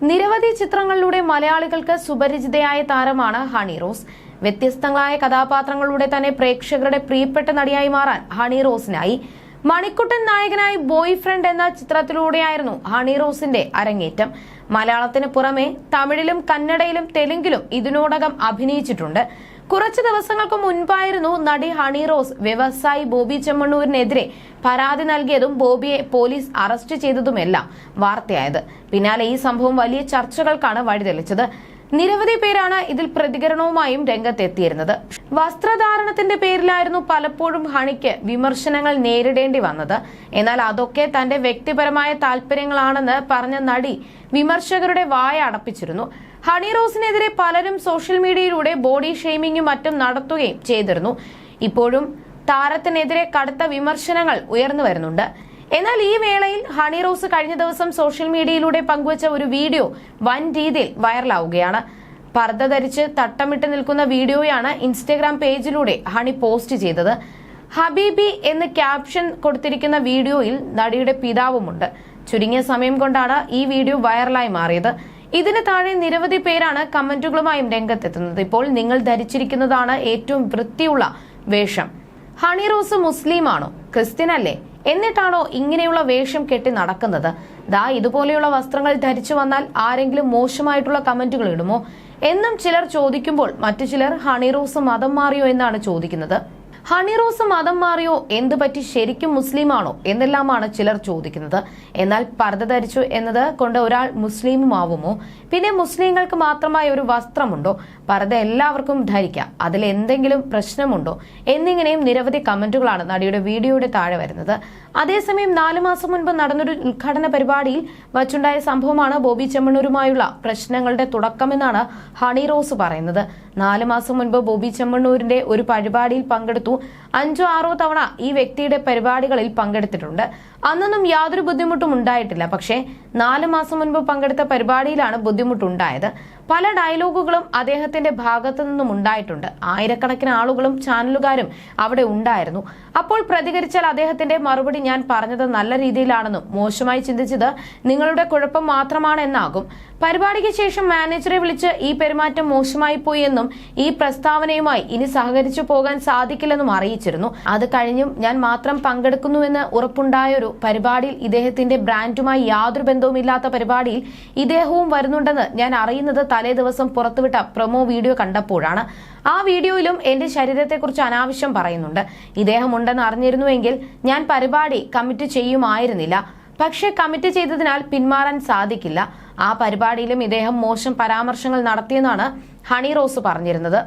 നിരവധി ചിത്രങ്ങളിലൂടെ മലയാളികൾക്ക് സുപരിചിതയായ താരമാണ് ഹണി റോസ്. വ്യത്യസ്തങ്ങളായ കഥാപാത്രങ്ങളിലൂടെ തന്നെ പ്രേക്ഷകരുടെ പ്രിയപ്പെട്ട നടിയായി മാറാൻ ഹണി റോസിനായി. മണിക്കുട്ടൻ നായകനായി ബോയ് ഫ്രണ്ട് എന്ന ചിത്രത്തിലൂടെയായിരുന്നു ഹണി റോസിന്റെ അരങ്ങേറ്റം. മലയാളത്തിന് പുറമെ തമിഴിലും കന്നഡയിലും തെലുങ്കിലും ഇതിനോടകം അഭിനയിച്ചിട്ടുണ്ട്. കുറച്ചു ദിവസങ്ങൾക്ക് മുൻപായിരുന്നു നടി ഹണി റോസ് വ്യവസായി ബോബി ചെമ്മണ്ണൂരിനെതിരെ പരാതി നൽകിയതും ബോബിയെ പോലീസ് അറസ്റ്റ് ചെയ്തതുമെല്ലാം വാർത്തയായത്. പിന്നാലെ ഈ സംഭവം വലിയ ചർച്ചകൾക്കാണ് വഴിതെളിച്ചത്. നിരവധി പേരാണ് ഇതിൽ പ്രതികരണവുമായും രംഗത്തെത്തിയിരുന്നത്. വസ്ത്രധാരണത്തിന്റെ പേരിലായിരുന്നു പലപ്പോഴും ഹണിക്ക് വിമർശനങ്ങൾ നേരിടേണ്ടി വന്നത്. എന്നാൽ അതൊക്കെ തന്റെ വ്യക്തിപരമായ താല്പര്യങ്ങളാണെന്ന് പറഞ്ഞ നടി വിമർശകരുടെ വായ അടപ്പിച്ചിരുന്നു. ഹണി റോസിനെതിരെ പലരും സോഷ്യൽ മീഡിയയിലൂടെ ബോഡി ഷെയ്മിങ്ങും മറ്റും നടത്തുകയും ചെയ്തിരുന്നു. ഇപ്പോഴും താരത്തിനെതിരെ കടുത്ത വിമർശനങ്ങൾ ഉയർന്നു വരുന്നുണ്ട്. എന്നാൽ ഈ വേളയിൽ ഹണി റോസ് കഴിഞ്ഞ ദിവസം സോഷ്യൽ മീഡിയയിലൂടെ പങ്കുവച്ച ഒരു വീഡിയോ വൻ രീതിയിൽ വൈറലാവുകയാണ്. പർദ്ദ ധരിച്ച് തട്ടമിട്ട് നിൽക്കുന്ന വീഡിയോയാണ് ഇൻസ്റ്റഗ്രാം പേജിലൂടെ ഹണി പോസ്റ്റ് ചെയ്തത്. ഹബീബി എന്ന് ക്യാപ്ഷൻ കൊടുത്തിരിക്കുന്ന വീഡിയോയിൽ നടിയുടെ പിതാവുമുണ്ട്. ചുരുങ്ങിയ സമയം കൊണ്ടാണ് ഈ വീഡിയോ വൈറലായി മാറിയത്. ഇതിന് താഴെ നിരവധി പേരാണ് കമന്റുകളുമായും രംഗത്തെത്തുന്നത്. ഇപ്പോൾ നിങ്ങൾ ധരിച്ചിരിക്കുന്നതാണ് ഏറ്റവും വൃത്തിയുള്ള വേഷം. ഹണി റോസ് മുസ്ലിമാണോ, ക്രിസ്ത്യൻ അല്ലേ, എന്നിട്ടാണോ ഇങ്ങനെയുള്ള വേഷം കെട്ടി നടക്കുന്നത്? ദാ ഇതുപോലെയുള്ള വസ്ത്രങ്ങൾ ധരിച്ചു വന്നാൽ ആരെങ്കിലും മോശമായിട്ടുള്ള കമന്റുകൾ ഇടുമോ എന്നും ചിലർ ചോദിക്കുമ്പോൾ മറ്റു ചിലർ ഹണി റോസ് മതം മാറിയോ എന്നാണ് ചോദിക്കുന്നത്. ഹണി റോസ് മതം മാറിയോ, എന്ത് പറ്റി, ശരിക്കും മുസ്ലിമാണോ എന്നെല്ലാമാണ് ചിലർ ചോദിക്കുന്നത്. എന്നാൽ പർദ്ദ ധരിച്ചു എന്നത് കൊണ്ട് ഒരാൾ മുസ്ലിമുമാവുമോ? പിന്നെ മുസ്ലിങ്ങൾക്ക് മാത്രമായ ഒരു വസ്ത്രമുണ്ടോ? പർദ്ദ എല്ലാവർക്കും ധരിക്കാം, അതിൽ എന്തെങ്കിലും പ്രശ്നമുണ്ടോ എന്നിങ്ങനെയും നിരവധി കമന്റുകളാണ് നടിയുടെ വീഡിയോയുടെ താഴെ വരുന്നത്. അതേസമയം 4 മാസം മുൻപ് നടന്നൊരു ഉദ്ഘാടന പരിപാടിയിൽ വച്ചുണ്ടായ സംഭവമാണ് ബോബി ചെമ്മണ്ണൂരുമായുള്ള പ്രശ്നങ്ങളുടെ തുടക്കമെന്നാണ് ഹണി റോസ് പറയുന്നത്. 4 മാസം മുൻപ് ബോബി ചെമ്മണ്ണൂരിന്റെ ഒരു പരിപാടിയിൽ പങ്കെടുത്തു. 5-6 തവണ ഈ വ്യക്തിയുടെ പരിപാടികളിൽ പങ്കെടുത്തിട്ടുണ്ട്. അന്നൊന്നും യാതൊരു ബുദ്ധിമുട്ടും ഉണ്ടായിട്ടില്ല. പക്ഷേ 4 മാസം മുൻപ് പങ്കെടുത്ത പരിപാടിയിലാണ് ബുദ്ധിമുട്ടുണ്ടായത്. പല ഡയലോഗുകളും അദ്ദേഹത്തിന്റെ ഭാഗത്തു നിന്നും ഉണ്ടായിട്ടുണ്ട്. ആയിരക്കണക്കിന് ആളുകളും ചാനലുകാരും അവിടെ ഉണ്ടായിരുന്നു. അപ്പോൾ പ്രതികരിച്ചാൽ അദ്ദേഹത്തിന്റെ മറുപടി ഞാൻ പറഞ്ഞത് നല്ല രീതിയിലാണെന്നും മോശമായി ചിന്തിച്ചത് നിങ്ങളുടെ കുഴപ്പം മാത്രമാണ് എന്നാകും. പരിപാടിക്ക് ശേഷം മാനേജറെ വിളിച്ച് ഈ പെരുമാറ്റം മോശമായി പോയി എന്നും ഈ പ്രസ്താവനയുമായി ഇനി സഹകരിച്ചു പോകാൻ സാധിക്കില്ലെന്നും അറിയിച്ചിരുന്നു. അത് കഴിഞ്ഞും ഞാൻ മാത്രം പങ്കെടുക്കുന്നുവെന്ന് ഉറപ്പുണ്ടായൊരു പരിപാടിയിൽ, ഇദ്ദേഹത്തിന്റെ ബ്രാൻഡുമായി യാതൊരു ബന്ധവുമില്ലാത്ത പരിപാടിയിൽ ഇദ്ദേഹവും വരുന്നുണ്ടെന്ന് ഞാൻ അറിയുന്നത് തലേ ദിവസം പുറത്തുവിട്ട പ്രൊമോ വീഡിയോ കണ്ടപ്പോഴാണ്. ആ വീഡിയോയിലും എന്റെ ശരീരത്തെക്കുറിച്ച് അനാവശ്യം പറയുന്നുണ്ട്. ഇദ്ദേഹം ഉണ്ടെന്ന് അറിഞ്ഞിരുന്നുവെങ്കിൽ ഞാൻ പരിപാടി കമ്മിറ്റ് ചെയ്യുമായിരുന്നില്ല. പക്ഷെ കമ്മിറ്റ് ചെയ്തതിനാൽ പിന്മാറാൻ സാധിക്കില്ല. ആ പരിപാടിയിലും ഇദ്ദേഹം മോശം പരാമർശങ്ങൾ നടത്തിയെന്നാണ് ഹണി റോസ് പറഞ്ഞിരുന്നത്.